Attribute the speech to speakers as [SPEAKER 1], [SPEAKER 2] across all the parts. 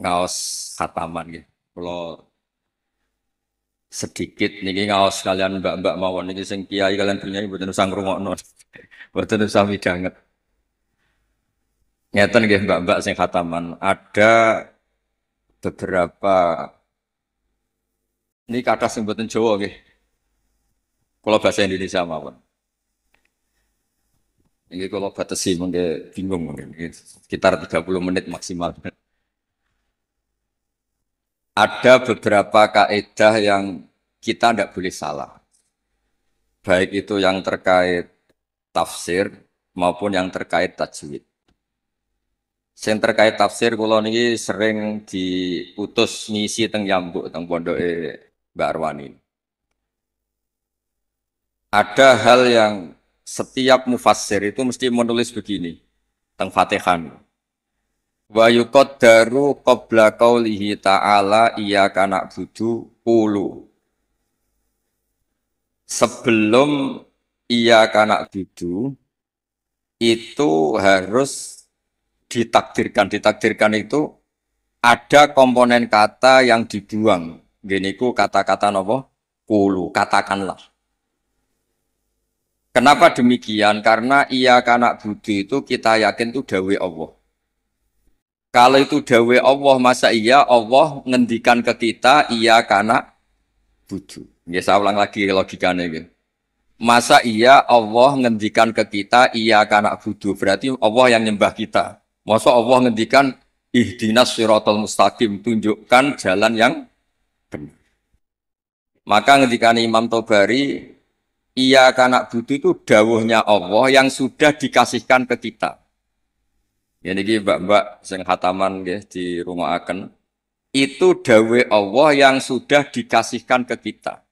[SPEAKER 1] ngaos khataman gitu. Kalau sedikit niki ngaos kalian mbak-mbak mawon niki sing kiai kalian punya mboten usah ngrungokno. Mboten usah midanget. Ngeten nggih mbak-mbak sing khataman. Ada beberapa ini kata sing mboten Jawa nggih. Kalau bahasa Indonesia mawon. Ini kalau batasi mungkin bingung mungkin. Ini sekitar 30 menit maksimal. Ada beberapa kaidah yang kita tidak boleh salah. Baik itu yang terkait tafsir maupun yang terkait tajwid. Yang terkait tafsir kula niki sering diutus ngisi teng Yambuk teng pondoke Mbak Arwani. Ada hal yang setiap mufassir itu mesti menulis begini teng Fatihah. Wa yuqaddaru qabla qaulihi ta'ala iyyaka na'budu qulu. Sebelum iyyaka na'budu itu harus ditakdirkan itu ada komponen kata yang dibuang. Gini ku kata-kata nopo kulu, katakanlah. Kenapa demikian? Karena iya kanak budi itu kita yakin itu dawe Allah. Kalau itu dawe Allah, masa iya Allah ngendikan ke kita iya kanak budi. Ya saya ulang lagi logikanya gitu. Masa iya Allah ngendikan ke kita iya kanak budi. Berarti Allah yang nyembah kita. Masa Allah ngendikan ihdinas siratal mustaqim, tunjukkan jalan yang benar. Maka ngendikan Imam Tobari, iya kanak butuh itu dawuhnya Allah yang sudah dikasihkan ke kita. Ya niki mbak-mbak sing khataman nggih di rumah akan itu dawuh Allah yang sudah dikasihkan ke kita.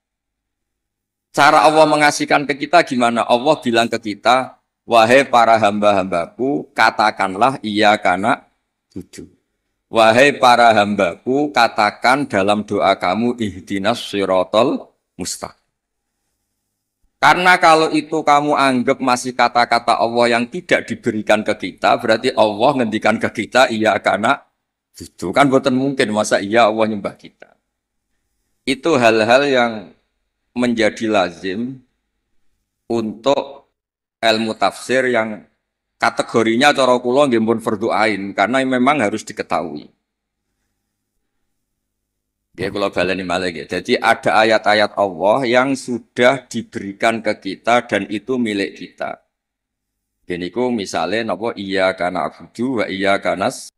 [SPEAKER 1] Cara Allah mengasihkan ke kita gimana? Allah bilang ke kita, wahai para hamba-hambaku, katakanlah iya kanak butuh. Wahai para hambaku, katakan dalam doa kamu ihdinas sirotol mustaqim. Karena kalau itu kamu anggap masih kata-kata Allah yang tidak diberikan ke kita, berarti Allah ngendikan ke kita, iya karena itu kan bukan mungkin masa iya Allah nyembah kita. Itu hal-hal yang menjadi lazim untuk ilmu tafsir yang kategorinya cara kula nggih pun fardhu ain karena memang harus diketahui. Ya kalau baleni malih ya. Jadi ada ayat-ayat Allah yang sudah diberikan ke kita dan itu milik kita. Geniku misalnya napa iya kana abudu wa iya kanas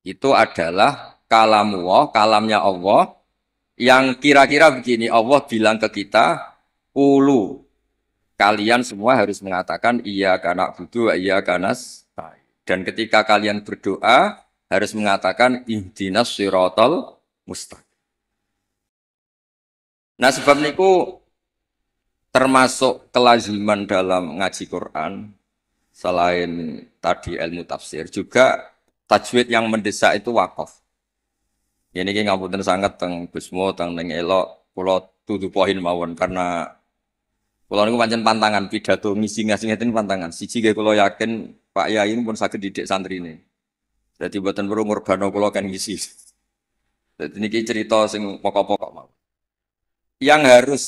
[SPEAKER 1] itu adalah kalamullah, kalamnya Allah yang kira-kira begini Allah bilang ke kita, ulu kalian semua harus mengatakan iya kana abudu wa iya kanas dan ketika kalian berdoa harus mengatakan ihdinas siratal mustaqim. Nah sebab niku termasuk kelaziman dalam ngaji Quran selain tadi ilmu tafsir juga tajwid yang mendesak itu wakaf. Ini ki ngapunten sangat teng Gusmo teng ning elok kula tutu poin mawon karena kula niku pancen pantangan pidato ngisi ngeten pantangan. Siji ge kula yakin Pak Yai pun saged didik santrine. Dadi mboten perlu ngurbano kula kan ngisi. Dadi niki cerita sing pokok-pokok mawon. Yang harus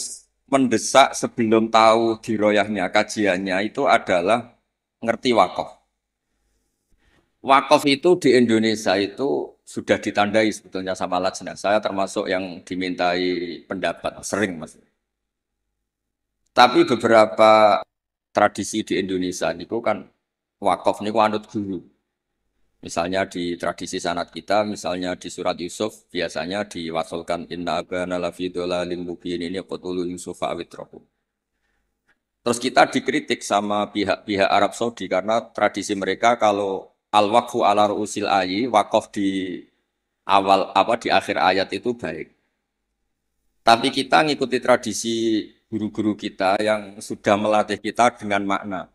[SPEAKER 1] mendesak sebelum tahu diroyahnya kajiannya itu adalah ngerti wakaf. Wakaf itu di Indonesia itu sudah ditandai sebetulnya sama lajnah. Saya termasuk yang dimintai pendapat sering mas. Tapi beberapa tradisi di Indonesia itu kan wakaf niku anut guru. Misalnya di tradisi sanad kita, misalnya di surat Yusuf, biasanya diwasolkan inna abana lafi dolalin mubin ini qatulu Yusuf awitrohu. Terus kita dikritik sama pihak-pihak Arab Saudi karena tradisi mereka kalau al-waqfu ala ru'usil ayi, wakaf di awal apa di akhir ayat itu baik. Tapi kita ngikuti tradisi guru-guru kita yang sudah melatih kita dengan makna.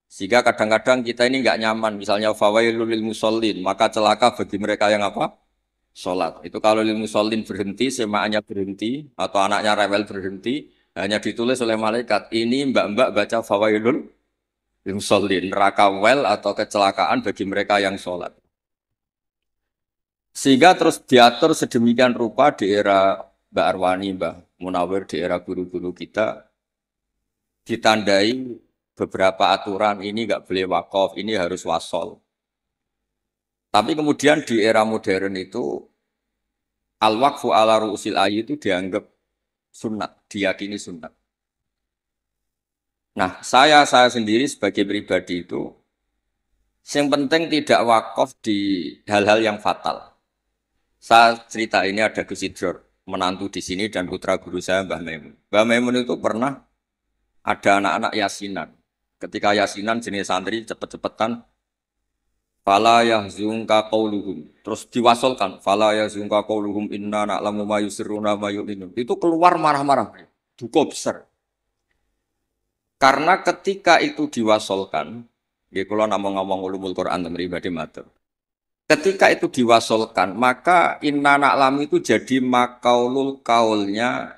[SPEAKER 1] Sehingga kadang-kadang kita ini nggak nyaman, misalnya fawailul lil musallin, maka celaka bagi mereka yang apa? Sholat. Itu kalau lil musallin berhenti, semaannya berhenti, atau anaknya rewel berhenti, hanya ditulis oleh malaikat. Ini mbak-mbak baca fawailul lil musallin, neraka wel atau kecelakaan bagi mereka yang sholat. Sehingga terus diatur sedemikian rupa di era Mbak Arwani, Mbak Munawir, di era guru-guru kita, ditandai beberapa aturan ini nggak boleh wakaf, ini harus wasol. Tapi kemudian di era modern itu al-waqfu ala ru'usil ayi itu dianggap sunat, diyakini sunat. Nah, saya sendiri sebagai pribadi itu, yang penting tidak wakaf di hal-hal yang fatal. Saya cerita ini ada Gus Idror, menantu di sini dan putra guru saya Mbah Maimun. Mbah Maimun itu pernah ada anak-anak yasinan. Ketika yasinan jenis santri cepet-cepetan fala yahzunka qauluhum. Terus diwasolkan fala yahzunka qauluhum inna na'lamu ma yusirruna ma yu'linun. Itu keluar marah-marah. Duka besar. Karena ketika itu diwasolkan, ya kalau ngomong-ngomong ulumul Quran dan pribadi matur. Ketika itu diwasolkan, maka inna na'lamu itu jadi makaulul kaulnya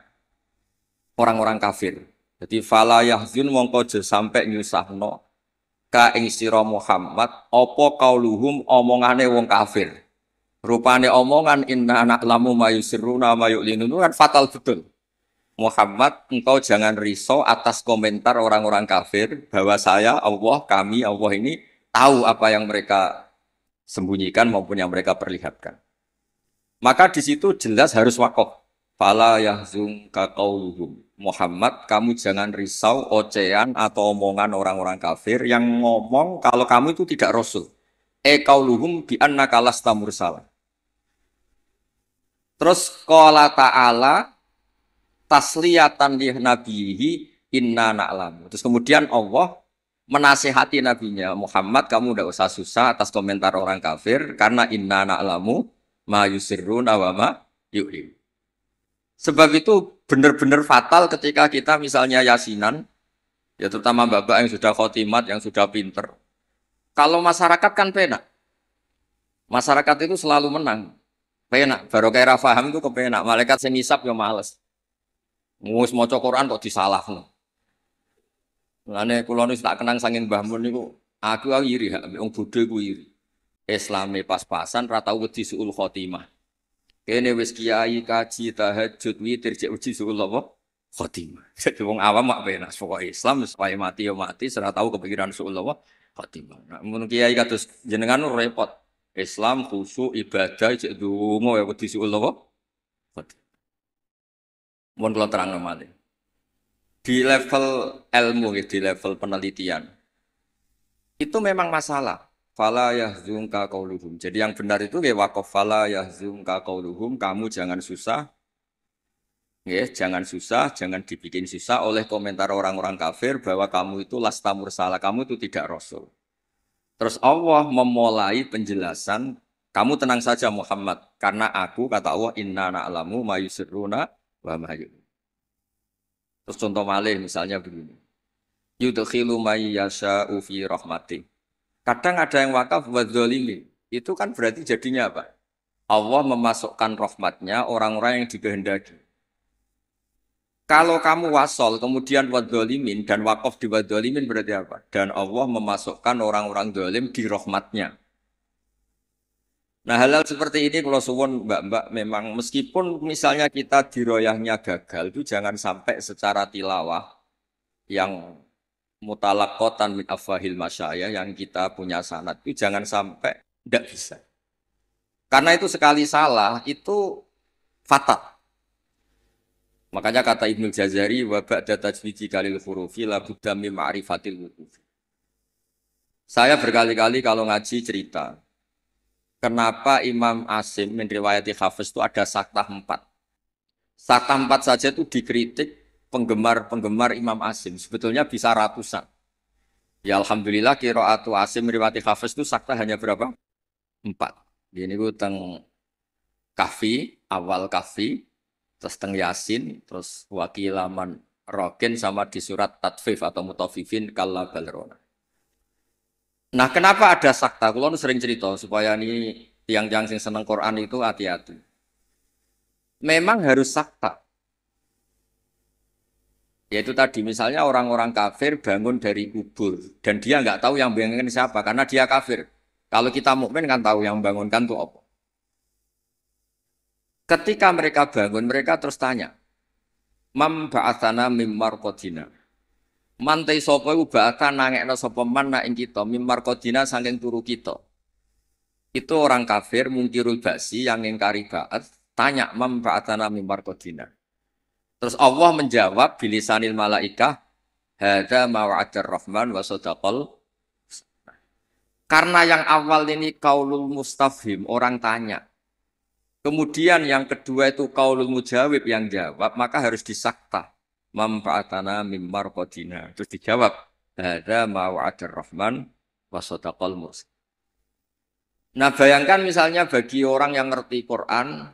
[SPEAKER 1] orang-orang kafir. Jadi fala yahzun mongko aja sampai nyusahno ka ing sira Muhammad apa kauluhum omongane wong kafir. Rupane omongan inna na'lamu ma yusirruna ma yu'linun kan fatal betul. Muhammad, engkau jangan risau atas komentar orang-orang kafir bahwa saya, Allah, kami, Allah ini tahu apa yang mereka sembunyikan maupun yang mereka perlihatkan. Maka di situ jelas harus wakaf. Fala yahzunka qauluhum. Muhammad, kamu jangan risau ocehan atau omongan orang-orang kafir yang ngomong kalau kamu itu tidak rasul. Qauluhum bi annaka lasta mursala. Terus qala ta'ala tasliyatan li nabihi inna na'lamu. Terus kemudian Allah menasihati nabinya, Muhammad kamu tidak usah susah atas komentar orang kafir karena inna na'lamu ma yusirruna wa ma yu'lim. Sebab itu benar-benar fatal ketika kita misalnya yasinan, ya terutama bapak yang sudah khotimat, yang sudah pinter. Kalau masyarakat kan penak. Masyarakat itu selalu menang. Penak, baru kayak faham itu kepenak. Malaikat sing ngisap ya males. Ngus maca Quran kok disalahno. Lane kula nu tak kenang saking Mbah Mun niku, aku iri hak wong bodho iku iri. Islame pas-pasan ra tau wedi suul khotimah. Kene wis kiai kaji tahajud witir cek uji suul apa? Khotimah. Jadi wong awam mak penak pokoke Islam wis wae mati ya mati, ora tau kepikiran suul apa? Khotimah. Nah, mun kiai kados jenengan repot. Islam khusyuk ibadah cek donga ya wedi suul apa? Khotimah. Mun kula terangno malih. Di level ilmu, di level penelitian, itu memang masalah. Fala yahzunka qauluhum. Jadi yang benar itu ya waqaf fala yahzunka qauluhum, kamu jangan susah. Ya, jangan susah, jangan dibikin susah oleh komentar orang-orang kafir bahwa kamu itu lasta mursala, kamu itu tidak rasul. Terus Allah memulai penjelasan, kamu tenang saja Muhammad, karena aku kata Allah inna na'lamu ma yusirruna wa ma yu'linun. Terus contoh malih misalnya begini. Yudkhilu may yasha'u fi rahmati. Kadang ada yang wakaf wa dzalimin. Itu kan berarti jadinya apa? Allah memasukkan rahmatnya orang-orang yang dikehendaki. Kalau kamu wasol kemudian wa dzalimin dan wakaf di wa dzalimin berarti apa? Dan Allah memasukkan orang-orang zalim di rahmatnya. Nah hal-hal seperti ini kalau suwun mbak-mbak memang meskipun misalnya kita diroyahnya gagal itu jangan sampai secara tilawah yang mutalakotan min afahil masyayah yang kita punya sanad itu jangan sampai tidak bisa. Karena itu sekali salah itu fatal. Makanya kata Ibnu Jazari wa ba'da tajwidi kalil hurufi la budda min ma'rifatil wuquf. Saya berkali-kali kalau ngaji cerita kenapa Imam Asim min riwayati Hafiz itu ada saktah 4. Saktah 4 saja itu dikritik penggemar-penggemar Imam Asim. Sebetulnya bisa ratusan. Ya Alhamdulillah qiraatu Asim riwayati Hafiz itu saktah hanya berapa? 4. Ini ku teng Kahfi, awal Kahfi, terus teng Yasin, terus wakilaman Rokin sama di surat Tatfif atau Mutafifin kalla balrona. Nah, kenapa ada sakta? Kulo sering cerita supaya ini tiang-tiang yang seneng Quran itu hati-hati. Memang harus sakta. Yaitu tadi misalnya orang-orang kafir bangun dari kubur dan dia nggak tahu yang bangunkan siapa karena dia kafir. Kalau kita mukmin kan tahu yang bangunkan itu apa. Ketika mereka bangun, mereka terus tanya, "Mam ba'atsana mim marqadina." Mantai sapa iku ba'atsa nangekno sapa man nak ing kita mim marqadina saking turu kita. Itu orang kafir mungkirul ba'si yang ingkari ba'ats, tanya "Mam ba'atsana mim marqadina." Terus Allah menjawab bilisanil malaikah, "Hadza ma wa'adar rahman wa sadaqal." Karena yang awal ini kaulul mustafhim, orang tanya. Kemudian yang kedua itu kaulul mujawib yang jawab, maka harus disakta. Manfaatana mimmar qadina. Terus dijawab, hadza ma wa'adar rahman wa sadaqal mursalin. Nah, bayangkan misalnya bagi orang yang ngerti Quran,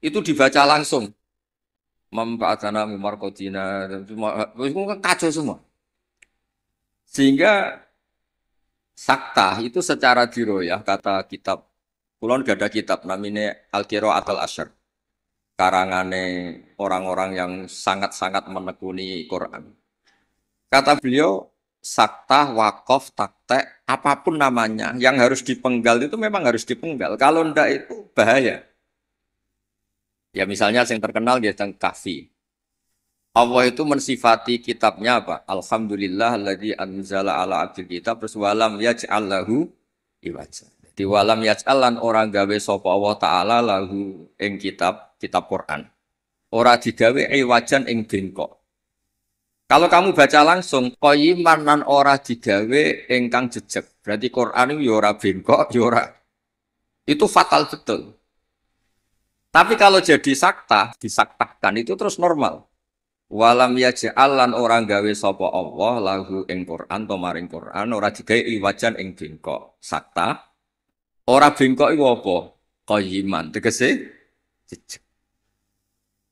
[SPEAKER 1] itu dibaca langsung. Manfaatana mimmar qadina, itu kan kacau semua. Sehingga sakta itu secara diroyah kata kitab. Kulon gak ada kitab namanya Al-Qira'atul Asyr. Karangane orang-orang yang sangat-sangat menekuni Quran. Kata beliau, sakta, wakof, taktek, apapun namanya, yang harus dipenggal itu memang harus dipenggal. Kalau ndak itu bahaya. Ya misalnya yang terkenal dia tentang kahfi. Allah itu mensifati kitabnya apa? Alhamdulillah alladzi anzala ala abdil kitab terus walam yaj'al lahu iwaja. Di walam yaj'al lan orang gawe sapa Allah taala lahu ing kitab Quran. Ora digawe iwajan ing bengkok. Kalau kamu baca langsung qayyiman lan ora digawe ingkang jejeg. Berarti Quran itu ya ora bengkok, ya ora. Itu fatal betul. Tapi kalau jadi sakta, disaktakan itu terus normal. Walam yaj'al lan orang gawe sapa Allah lahu ing Quran to maring Quran ora digawe iwajan ing bengkok. Sakta ora bengkok iku apa? Qayyiman tegese jejeg.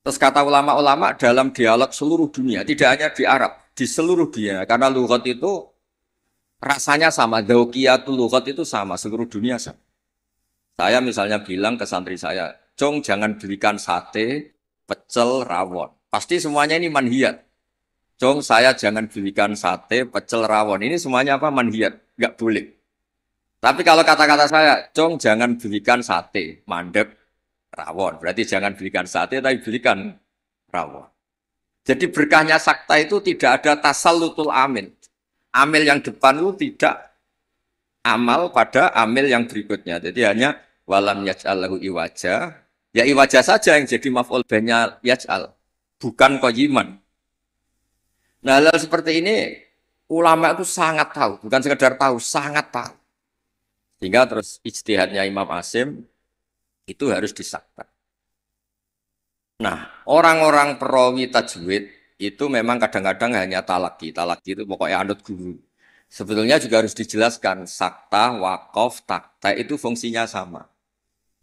[SPEAKER 1] Terus kata ulama-ulama dalam dialog seluruh dunia, tidak hanya di Arab, di seluruh dunia karena lughat itu rasanya sama, dzauqiyatul lughat itu sama, seluruh dunia sama. Saya misalnya bilang ke santri saya, "Cong jangan belikan sate, pecel, rawon." Pasti semuanya ini manhiyat. Cong, saya jangan belikan sate, pecel, rawon. Ini semuanya apa? Manhiyat. Enggak boleh. Tapi kalau kata-kata saya, Cong, jangan belikan sate, mandek, rawon. Berarti jangan belikan sate, tapi belikan rawon. Jadi berkahnya sakta itu tidak ada tasallutul amil. Amil yang depan itu tidak amal pada amil yang berikutnya. Jadi hanya walam yaj'al lahu iwaja. Ya iwaja saja yang jadi maf'ul bihnya yaj'al. Bukan qayyiman. Nah, hal seperti ini ulama itu sangat tahu, bukan sekedar tahu, sangat tahu. Sehingga terus ijtihadnya Imam Asim itu harus disakta. Nah, orang-orang perawi tajwid itu memang kadang-kadang hanya talaki. Talaki itu pokoknya anut guru. Sebetulnya juga harus dijelaskan sakta, wakof, takta itu fungsinya sama.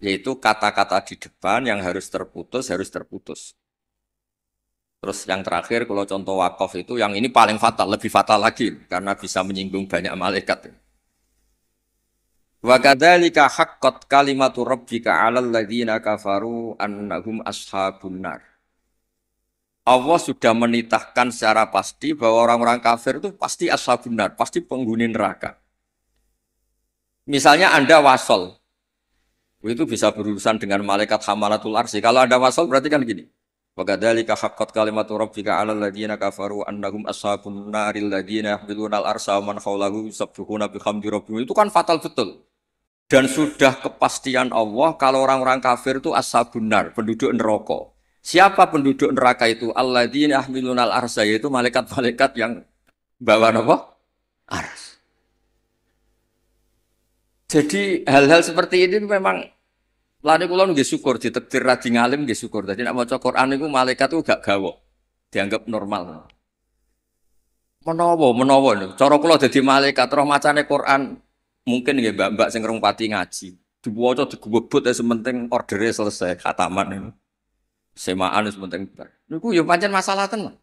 [SPEAKER 1] Yaitu kata-kata di depan yang harus terputus, harus terputus. Terus yang terakhir kalau contoh wakof itu yang ini paling fatal, lebih fatal lagi karena bisa menyinggung banyak malaikat. Wa kadzalika haqqat kalimatu rabbika 'alal ladzina kafaru annahum ashabun nar. Allah sudah menitahkan secara pasti bahwa orang-orang kafir itu pasti ashabun nar, pasti penghuni neraka. Misalnya Anda wasol, itu bisa berurusan dengan malaikat hamalatul arsy. Kalau Anda wasol berarti kan gini. Wa kadzalika haqqat kalimatu rabbika 'alal ladzina kafaru annahum ashabun naril ladzina yahmiluna al-arsha wa man hawlahu yusabbihuna bihamdi rabbihim. Itu kan fatal betul. Dan sudah kepastian Allah kalau orang-orang kafir itu ashabun nar, penduduk neraka. Siapa penduduk neraka itu? Alladzina yahmiluna al-arsha, yaitu malaikat-malaikat yang bawa apa? Ars. Jadi hal-hal seperti ini memang lani kula nggih syukur ditakdir radi ngalim nggih syukur. Dadi nek maca Quran niku malaikat itu gak gawok. Dianggap normal. Menawa cara kula dadi malaikat roh macane Quran mungkin nggih mbak-mbak sing rong pati ngaji. Diwaca digubut ya sementing ordere selesai khataman niku. Semaan wis penting bar. Niku ya pancen masalah tenan.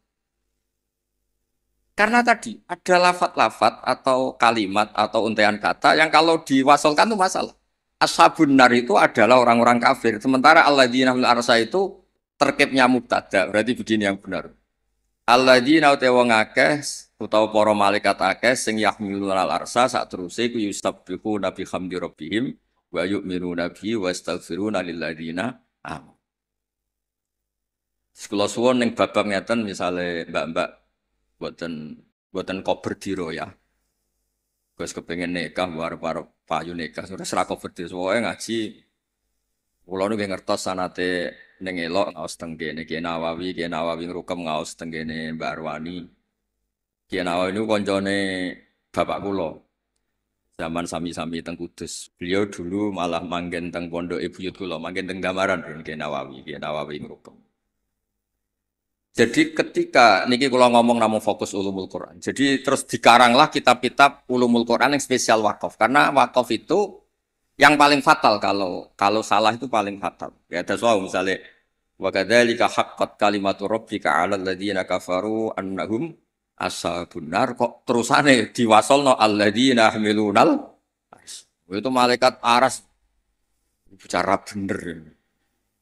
[SPEAKER 1] Karena tadi ada lafat-lafat atau kalimat atau untaian kata yang kalau diwasolkan itu masalah. Ashabun nar itu adalah orang-orang kafir. Sementara alladzina fil arsy itu terkibnya mubtada. Berarti begini yang benar. Alladzina utawa wong akeh utawa para malaikat akeh sing yahmiluna al-arsy sak teruse ku yusabbihuna bihamdi rabbihim wa yu'minuna bihi wa astaghfiruna lil ladzina amanu. Kula suwun ning babak ngeten misale mbak-mbak boten boten kober diro ya. Gus kepengen nikah arep-arep payu nikah sudah serak kober diro. Soale ngaji kula nu nggih ngertos sanate ning elok ngaos teng kene Kiai Nawawi ngrukem ngaos teng kene Mbak Arwani. Kiai Nawawi niku kancane bapak kula. Zaman sami-sami teng Kudus. Beliau dulu malah manggen teng pondok Buyut kula, manggen teng Damaran Kiai Nawawi ngrukem. Jadi ketika niki kalau ngomong namun fokus ulumul Quran. Jadi terus dikaranglah kitab-kitab ulumul Quran yang spesial wakaf. Karena wakaf itu yang paling fatal kalau salah itu paling fatal. Ya ada soal misalnya wa kadzalika haqqat kalimatu rabbika 'alal ladzina kafaru annahum ashabun nar kok terusane diwasolno alladzina yahmilunal itu malaikat aras bicara bener.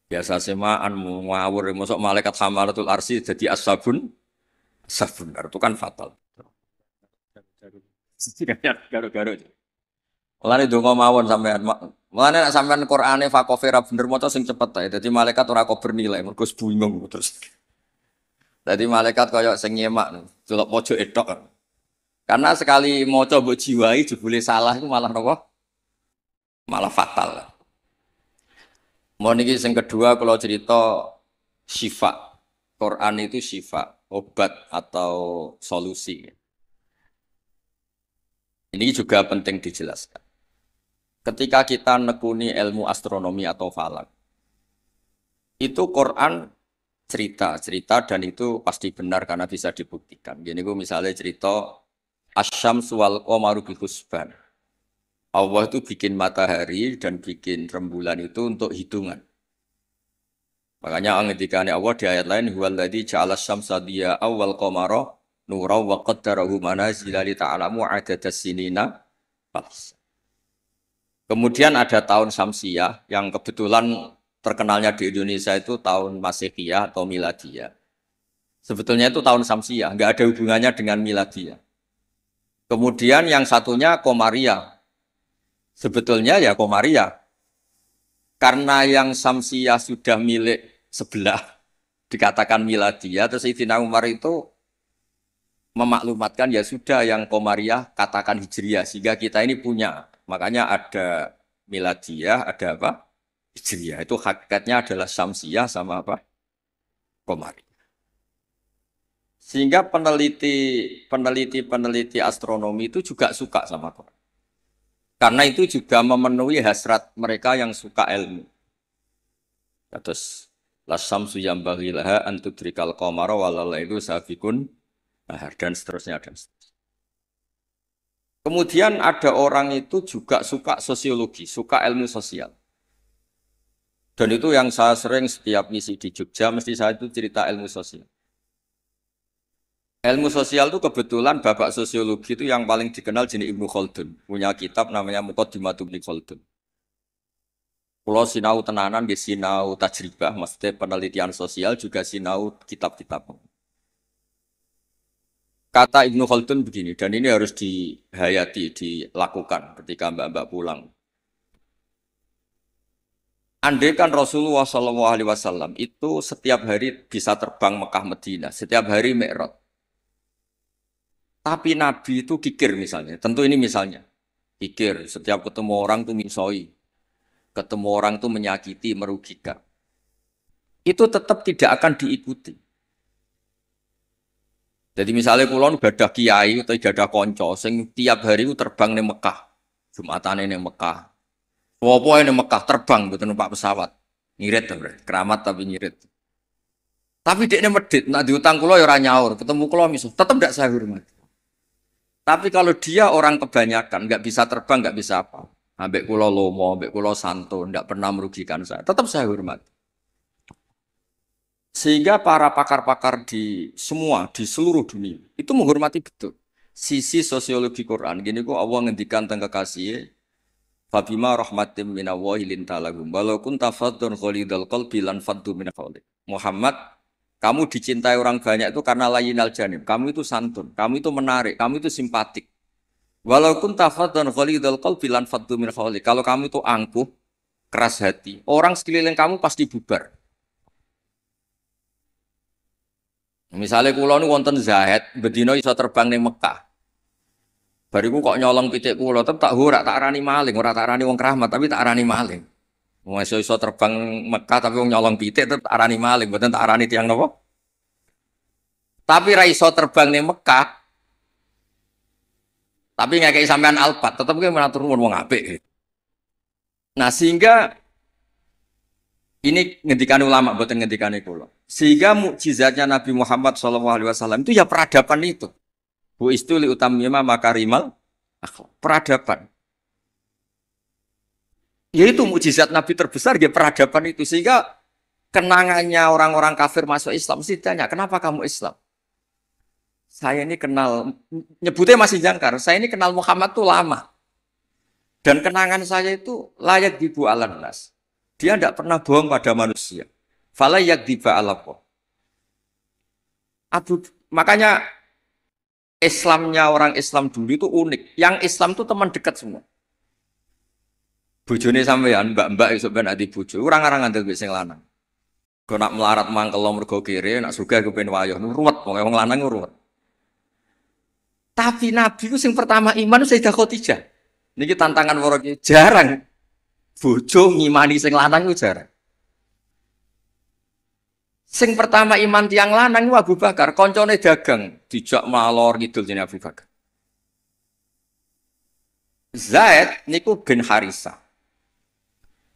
[SPEAKER 1] Biasa semaan ngawur, masuk malaikat hamalatul arsi jadi asabun, itu kan fatal. Garu-garu. Mulane donga mawon sampean. Mulane nek sampean Qur'ane fakofera bener maca sing cepet ae. Dadi malaikat ora kok bernilai, mergo bingung terus. Dadi malaikat kaya sing nyemak, delok pojok etok. Karena sekali maca mbok jiwai jebule salah itu malah napa? Malah fatal. Mau niki yang kedua kalau cerita syifa, Quran itu syifa, obat atau solusi. Ini juga penting dijelaskan. Ketika kita nekuni ilmu astronomi atau falak, itu Quran cerita dan itu pasti benar karena bisa dibuktikan. Gini gue misalnya cerita asyamsu wal qamaru bil husban. Allah itu bikin matahari dan bikin rembulan itu untuk hitungan. Makanya ngendikane Allah di ayat lain huwallazi ja'ala syamsa diya'an wal qamara nuran wa qaddarahu manazila li ta'lamu 'adadas sinina. Kemudian ada tahun Syamsiyah yang kebetulan terkenalnya di Indonesia itu tahun Masehiyah atau Miladiyah. Sebetulnya itu tahun Syamsiyah, enggak ada hubungannya dengan Miladiyah. Kemudian yang satunya Qamariyah. Sebetulnya ya Qamariyah. Karena yang Syamsiyah sudah milik sebelah, dikatakan Miladiyah, terus Sayyidina Umar itu memaklumatkan ya sudah yang Qamariyah katakan Hijriyah, sehingga kita ini punya. Makanya ada Miladiyah, ada apa? Hijriyah. Itu hakikatnya adalah Syamsiyah sama apa? Qamariyah. Sehingga peneliti astronomi itu juga suka sama Quran. Karena itu juga memenuhi hasrat mereka yang suka ilmu. Terus lasamsu yambaghi laha an tudrikal qamara walalailu sabiqun nahar dan seterusnya dan seterusnya. Kemudian ada orang itu juga suka sosiologi, suka ilmu sosial. Dan itu yang saya sering setiap misi di Jogja mesti saya itu cerita ilmu sosial. Ilmu sosial itu kebetulan bapak sosiologi itu yang paling dikenal jenis Ibnu Khaldun. Punya kitab namanya Muqaddimatu Ibnu Khaldun. Kalau sinau tenanan, dia sinau tajribah, maksudnya penelitian sosial juga sinau kitab-kitab. Kata Ibnu Khaldun begini, dan ini harus dihayati, dilakukan ketika mbak-mbak pulang. Andai kan Rasulullah SAW itu setiap hari bisa terbang Mekah Madinah, setiap hari Mi'raj. Tapi Nabi itu kikir misalnya, tentu ini misalnya, kikir, setiap ketemu orang itu misoi, ketemu orang itu menyakiti, merugikan. Itu tetap tidak akan diikuti. Jadi misalnya kulon gadah kiai atau gadah konco, sing tiap hari itu terbang di Mekah, Jumatan ini Mekah, Wopo ini Mekah terbang, betul numpak pesawat, ngirit keramat tapi ngirit. Tapi dia medit, nak diutang kulo ya orang nyaur, ketemu kulo misalnya, tetap tidak saya hormati. Tapi kalau dia orang kebanyakan, nggak bisa terbang, nggak bisa apa. Ambek kulo lomo, ambek kulo santo, nggak pernah merugikan saya. Tetap saya hormat. Sehingga para pakar-pakar di semua, di seluruh dunia, itu menghormati betul. Sisi sosiologi Quran. Gini kok Allah ngendikan tentang kekasih. Fabima rahmatim minallahi lintalagum. Walau kunta faddun ghalidhal qalbi lan faddu min hawlik. Muhammad, kamu dicintai orang banyak itu karena layinal janib. Kamu itu santun, kamu itu menarik, kamu itu simpatik. Walaupun tafadhan ghalidhal qalbi lan faddu min hawlik. Kalau kamu itu angkuh, keras hati, orang sekeliling kamu pasti bubar. Misalnya kula nu wonten Zahid, bedino iso terbang ning Mekah. Bariku kok nyolong pitik kula, tetep tak ora tak arani maling, ora tak arani wong keramat, tapi tak arani maling. Wong iso terbang Mekah tapi wong nyolong pitik tetep tak arani maling, mboten tak arani tiyang napa? Tapi ra iso terbang ning Mekah, tapi ngekeki sampean alpat, tetep ki matur nuwun wong apik. Nah, sehingga ini ngendikan ulama, bukan ngendikan kula. Sehingga mukjizatnya Nabi Muhammad SAW itu ya peradaban itu. Bu istuli utamima makarimal akhlak. Peradaban. Yaitu mukjizat Nabi terbesar ya peradaban itu. Sehingga kenangannya orang-orang kafir masuk Islam mesti tanya, kenapa kamu Islam? Saya ini kenal, nyebutnya masih jangkar, saya ini kenal Muhammad tuh lama. Dan kenangan saya itu layak dibu alan nas. Dia tidak pernah bohong pada manusia. Fala yakdiba alaqa. Makanya Islamnya orang Islam dulu itu unik. Yang Islam itu teman dekat semua. Bojone sampean, mbak-mbak iso ben ati bojo. Orang-orang ngandel wis sing lanang. Kok nak melarat mangkel mergo kere, nak sugih kepen wayah, ruwet wong lanang ruwet. Tapi Nabi itu sing pertama iman Sayyidah Khadijah. Niki tantangan waro jarang. Bojo ngimani sing lanang itu jarang. Sing pertama iman tiang lanang itu Abu Bakar, koncone dagang, dijak malor ngidul jenenge Abu Bakar. Zaid niku bin Harisa.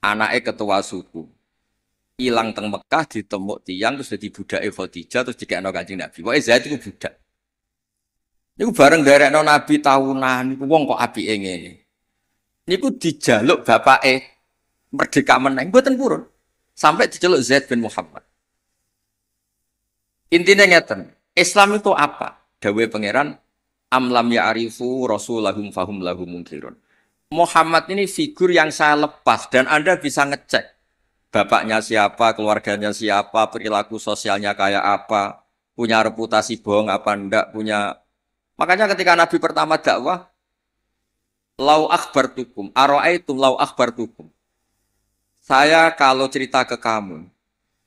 [SPEAKER 1] Anake ketua suku. Ilang teng Mekah ditemuk tiang terus dadi budake Khadijah terus dikekno Kanjeng Nabi. Pokoke Zaid iku budak. Niku bareng derekno Nabi tahunan niku wong kok apike ngene. Niku dijaluk bapake merdeka meneng mboten purun. Sampai diceluk Zaid bin Muhammad. Intinya ngeten, Islam itu apa? Dawe pangeran amlam ya'rifu rasulahum fahum lahum munkirun. Muhammad ini figur yang saya lepas dan Anda bisa ngecek bapaknya siapa, keluarganya siapa, perilaku sosialnya kayak apa, punya reputasi bohong apa enggak, punya. Makanya ketika Nabi pertama dakwah lau akhbartukum, ara'aitum lau akhbartukum. Saya kalau cerita ke kamu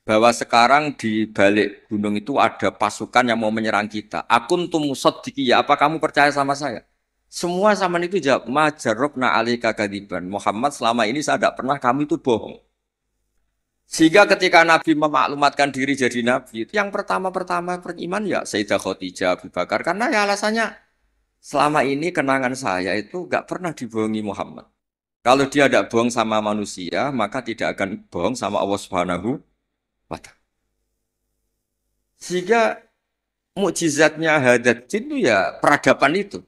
[SPEAKER 1] bahwa sekarang di balik gunung itu ada pasukan yang mau menyerang kita. Akun tumusodiki ya, apa kamu percaya sama saya? Semua zaman itu jawab, majarobna alika kadiban. Muhammad selama ini saya tidak pernah kamu itu bohong. Sehingga ketika Nabi memaklumatkan diri jadi Nabi, itu yang pertama-pertama beriman ya Sayyidah Khadijah, Abu Bakar. Karena ya alasannya selama ini kenangan saya itu gak pernah dibohongi Muhammad. Kalau dia tidak bohong sama manusia, maka tidak akan bohong sama Allah Subhanahu wa Ta'ala. Sehingga mukjizatnya Hadaddin itu ya peradaban itu.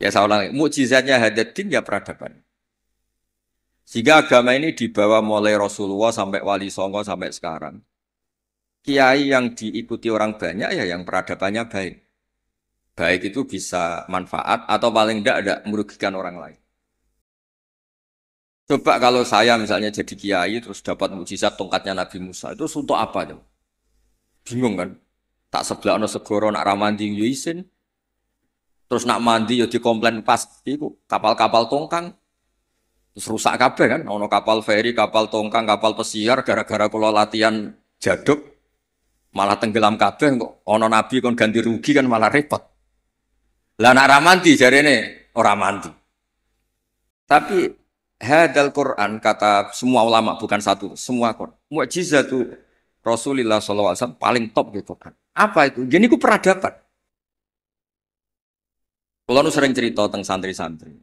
[SPEAKER 1] Ya saya ulangi, mukjizatnya Hadaddin ya peradaban. Sehingga agama ini dibawa mulai Rasulullah sampai Wali Songo sampai sekarang. Kiai yang diikuti orang banyak ya yang peradabannya baik. Baik itu bisa manfaat atau paling tidak merugikan orang lain. Coba kalau saya misalnya jadi kiai terus dapat mukjizat tongkatnya Nabi Musa itu untuk apa dong? Bingung kan? Tak sebelah ono segoro nak ramandi yo isin. Terus nak mandi yo dikomplain pas iku kapal-kapal tongkang. Terus rusak kabeh kan? Ono kapal feri, kapal tongkang, kapal pesiar gara-gara kula latihan jaduk malah tenggelam kabeh kok ono nabi kon ganti rugi kan malah repot. Lah nak ramandi jarene ora mandi. Tapi hadal Quran kata semua ulama bukan satu, semua Quran. Mukjizatu Rasulullah SAW paling top gitu kan. Apa itu? Jadi itu peradaban. Kalau nu sering cerita tentang santri-santri.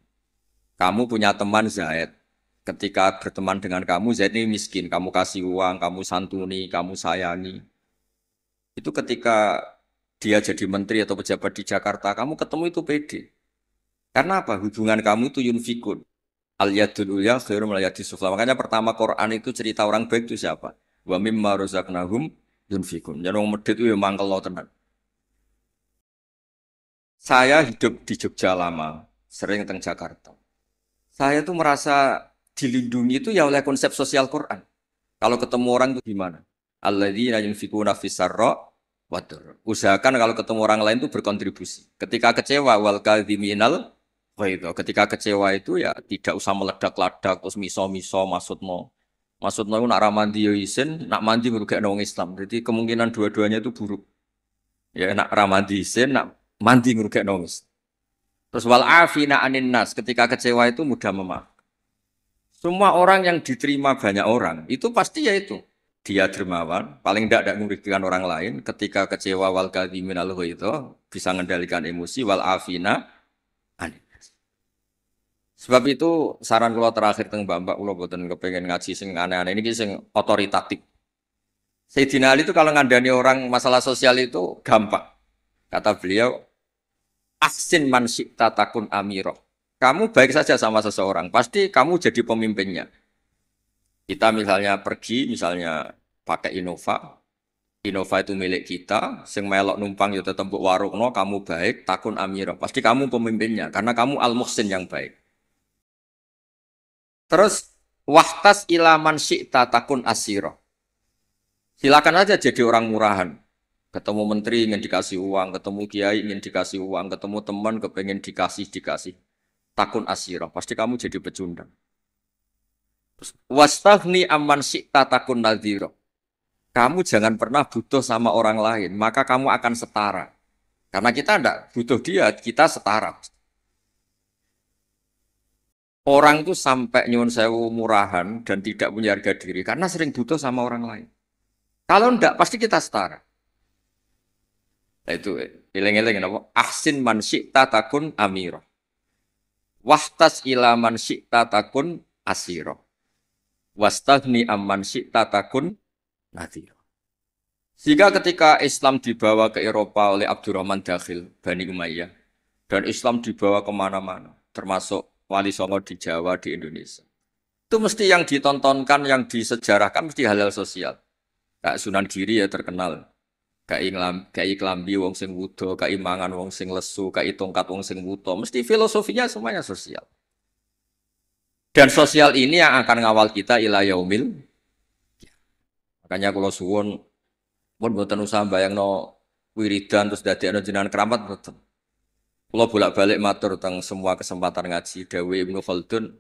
[SPEAKER 1] Kamu punya teman Zaid. Ketika berteman dengan kamu, Zaid ini miskin. Kamu kasih uang, kamu santuni, kamu sayangi. Itu ketika dia jadi menteri atau pejabat di Jakarta, kamu ketemu itu pede. Karena apa? Hubungan kamu itu yunfikun. Al-yadul ulya khairum al-yadis sufla. Makanya pertama Quran itu cerita orang baik itu siapa? Wa mimma razaqnahum yunfikun. Jadi orang medit itu ya mangkel tenan. Saya hidup di Jogja lama, sering teng Jakarta. Saya tuh merasa dilindungi itu ya oleh konsep sosial Quran. Kalau ketemu orang itu gimana? Alladzina yunfikuna fis-sarra wa dharra. Usahakan kalau ketemu orang lain itu berkontribusi. Ketika kecewa wal kadhiminal ghaidha. Ketika kecewa itu ya tidak usah meledak-ledak terus miso-miso maksudno. Maksudno nak ra mandi yo isin, nak mandi ngrugekno wong Islam. Jadi kemungkinan dua-duanya itu buruk. Ya nak ramadi sin, nak mandi ngrugekno wis. Terus wal afina anin nas, ketika kecewa itu mudah memaafkan. Semua orang yang diterima banyak orang, itu pasti ya itu. Dia dermawan, paling tidak merugikan orang lain. Ketika kecewa wal kadhimin al itu bisa mengendalikan emosi wal afina anin nas. Sebab itu saran kula terakhir teng Mbak kula boten kepengen ngaji sing aneh-aneh ini sing otoritatif. Sayyidina Ali itu kalau ngandani orang masalah sosial itu gampang. Kata beliau, ahsin man syi'ta takun amiro. Kamu baik saja sama seseorang, pasti kamu jadi pemimpinnya. Kita misalnya pergi, misalnya pakai Innova, Innova itu milik kita, sing melok numpang ya tetep mbok warungno, kamu baik, takun amiro. Pasti kamu pemimpinnya, karena kamu al-muhsin yang baik. Terus, wahtas ilaman syi'ta takun asiro. Silakan aja jadi orang murahan. Ketemu menteri ingin dikasih uang, ketemu kiai ingin dikasih uang, ketemu teman kepengen dikasih. Takun asiro, pasti kamu jadi pecundang. Wastaghni amman syi'ta takun nadhiro. Kamu jangan pernah butuh sama orang lain, maka kamu akan setara. Karena kita tidak butuh dia, kita setara. Orang itu sampai nyuwun sewu murahan dan tidak punya harga diri karena sering butuh sama orang lain. Kalau tidak, pasti kita setara. Nah itu, eling-eling apa? Ahsin man syi'ta takun amiro. Wahtas ila man syi'ta takun asiro. Wastaghni amman syi'ta takun nadhiro. Sehingga ketika Islam dibawa ke Eropa oleh Abdurrahman Dakhil, Bani Umayyah, dan Islam dibawa kemana-mana, termasuk Wali Songo di Jawa, di Indonesia. Itu mesti yang ditontonkan, yang disejarahkan, mesti hal-hal sosial. Kayak Sunan Giri ya terkenal. Kayak klambi wong sing wudo, kayak mangan wong sing lesu, kayak tongkat wong sing wuto. Mesti filosofinya semuanya sosial. Dan sosial ini yang akan ngawal kita ila yaumil. Makanya kalau suwun pun mboten usah bayangno wiridan terus dadekno jenengan keramat mboten. Kula bolak-balik matur teng semua kesempatan ngaji dawuh Ibnu Khaldun,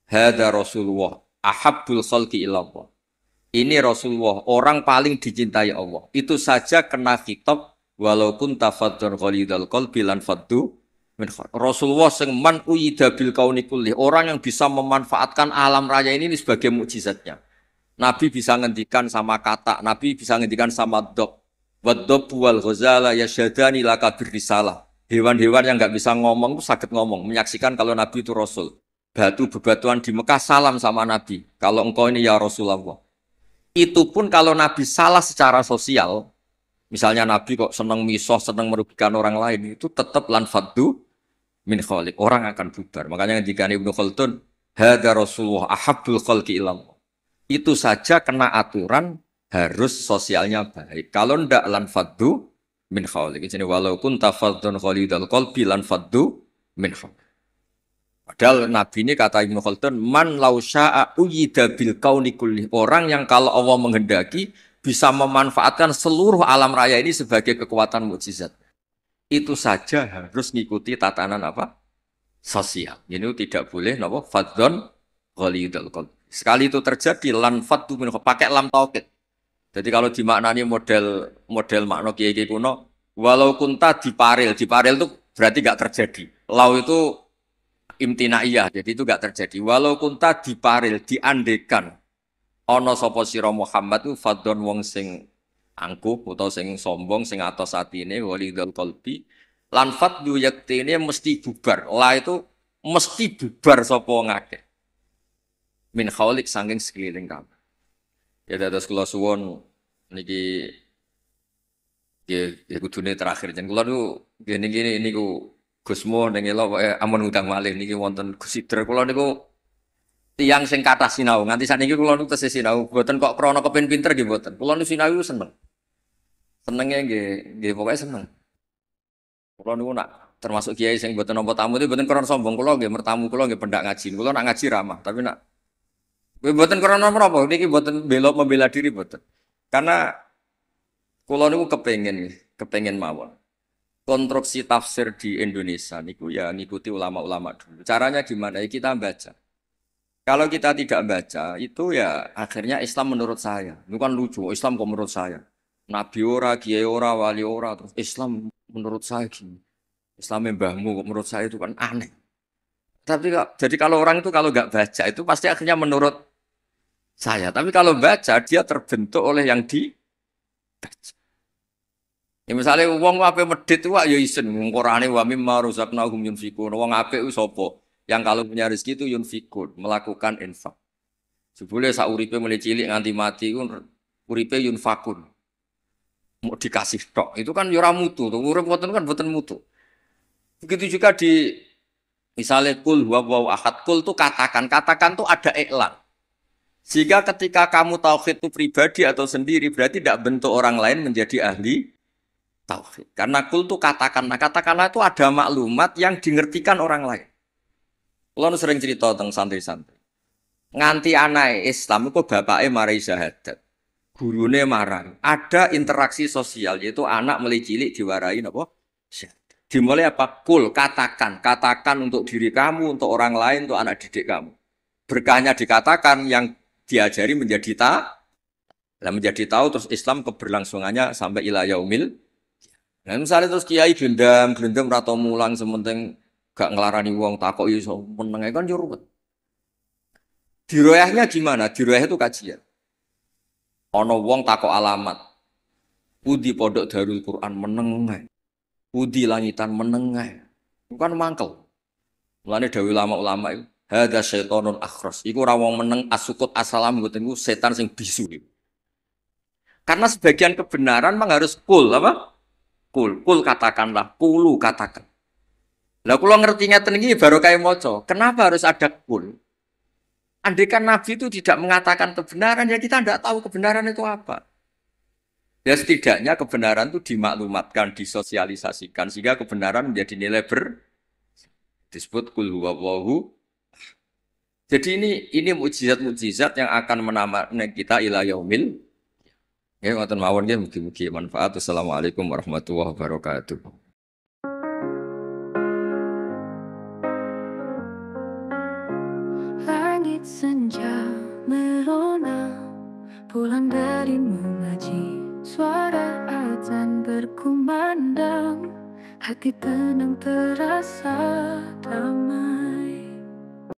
[SPEAKER 1] hadza Rasulullah ahabbul khalqi ilallah. Ini Rasulullah, orang paling dicintai Allah. Itu saja kena khitab walaupun tafadzur ghalidul qalbi lan faddu min Rasulullah sing man uyida bil kauni kulli, orang yang bisa memanfaatkan alam raya ini sebagai mukjizatnya. Nabi bisa ngendikan sama kata, Nabi bisa ngendikan sama dob. Waddob wal ghazala yasyadani laka birrisalah. Hewan-hewan yang enggak bisa ngomong itu sakit ngomong, menyaksikan kalau Nabi itu Rasul. Batu bebatuan di Mekah salam sama Nabi. Kalau engkau ini ya Rasulullah. Itu pun kalau Nabi salah secara sosial, misalnya Nabi kok senang misoh, senang merugikan orang lain, itu tetap lan faddu min khaliq. Orang akan bubar. Makanya ketika Ibnu Khaldun, hadza Rasulullah ahabbul khalqi ilallah. Itu saja kena aturan harus sosialnya baik. Kalau ndak lan faddu min khaliq. Jadi walaupun tafaddun khalidul qalbi lan faddu min khaliq. Padahal Nabi ini kata Ibnu Khaldun, man lau sya'a uyida bil kauni kulli. Orang yang kalau Allah menghendaki bisa memanfaatkan seluruh alam raya ini sebagai kekuatan mukjizat. Itu saja harus mengikuti tatanan apa? Sosial. Ini tidak boleh napa? Fadzon ghalidul qalbi. Sekali itu terjadi lan faddu min pakai lam taukid. Jadi kalau dimaknani model makna kiai-kiai kuno, walau kunta diparil itu berarti enggak terjadi. Lau itu imtinaiyah, jadi itu enggak terjadi. Walau kunta diparil, diandekan ana sapa sira Muhammad itu fadhon wong sing angkuh utawa sing sombong sing atos atine walidul qalbi lan fadhu yaktine mesti bubar. La itu mesti bubar sapa ngakeh. Min khaulik saking sekeliling kamu. Ya dados kula suwun niki ya kudune terakhir jen kula niku gini niku Gusmo ning elok amun ngundang malih niki wonten Gus Sidra kula niku tiyang sing kathah sinau nganti sakniki kula niku tesih sinau mboten kok krana kepen pinter nggih mboten kula niku sinau seneng senenge nggih pokoke seneng kula niku nak termasuk kiai sing mboten nampa tamu itu mboten krana sombong kula nggih mertamu kula nggih pendak ngaji kula nak ngaji ramah tapi nak mboten krana menapa niki mboten membela diri mboten karena kula niku kepengen mawon konstruksi tafsir di Indonesia niku ya ngikuti ulama-ulama dulu. Caranya gimana? Ya kita baca. Kalau kita tidak baca, itu ya akhirnya Islam menurut saya. Itu kan lucu, Islam kok menurut saya. Nabi ora, kiai ora, wali ora, terus Islam menurut saya gini. Islam mbahmu menurut saya itu kan aneh. Tapi jadi kalau orang itu kalau nggak baca itu pasti akhirnya menurut saya. Tapi kalau baca dia terbentuk oleh yang dibaca. Ya misalnya wong ape medit itu ya isen ngkorane wa mimma razaqnahum yunfikun. Wong apik ku sapa? Yang kalau punya rezeki itu yunfikun, melakukan infak. Jebule sak uripe mulai cilik nganti mati ku uripe yunfakun. Mau dikasih tok. Itu kan ya ora mutu, tuh urip boten kan boten mutu. Begitu juga di misalnya kul huwallahu ahad, kul tuh katakan tuh ada iklan. Jika ketika kamu tauhid itu pribadi atau sendiri berarti tidak bentuk orang lain menjadi ahli tauhid. Karena kul tuh katakanlah itu ada maklumat yang dimengertikan orang lain. Kalau sering cerita tentang santri-santri. Nganti anak Islam itu bapaknya marai syahadat. Gurune marah. Ada interaksi sosial yaitu anak mulai cilik diwarai apa? Syahadat. Dimulai apa? Kul, katakan untuk diri kamu, untuk orang lain, untuk anak didik kamu. Berkahnya dikatakan yang diajari menjadi menjadi tahu terus Islam keberlangsungannya sampai ila yaumil. Nah, misalnya terus kiai gelendam atau mulang sementing gak ngelarani wong takok iso meneng kan yo ruwet. Diroyahnya gimana? Diroyah itu kajian. Ono wong takok alamat. Udi pondok Darul Quran meneng ae. Udi langitan meneng ae. Bukan mangkel. Mulane dawuh ulama-ulama itu hadza syaitonun akhras. Iku ora wong meneng asukut asalam mboten iku setan sing bisu. Karena sebagian kebenaran memang harus kul apa? Kul katakanlah, kulu katakan. Lah kula ngerti ngeten iki baru kayak maca. Kenapa harus ada kul? Andai kan Nabi itu tidak mengatakan kebenaran, ya kita tidak tahu kebenaran itu apa. Ya setidaknya kebenaran itu dimaklumatkan, disosialisasikan, sehingga kebenaran menjadi nilai disebut kul huwallahu. Jadi ini mukjizat-mukjizat yang akan menamatkan kita ila yaumil. Ya, ngoten mawon nggih mugi-mugi manfaat. Assalamualaikum warahmatullahi wabarakatuh.
[SPEAKER 2] Langit senja merona, pulang dari mengaji, suara azan berkumandang, hati tenang terasa damai.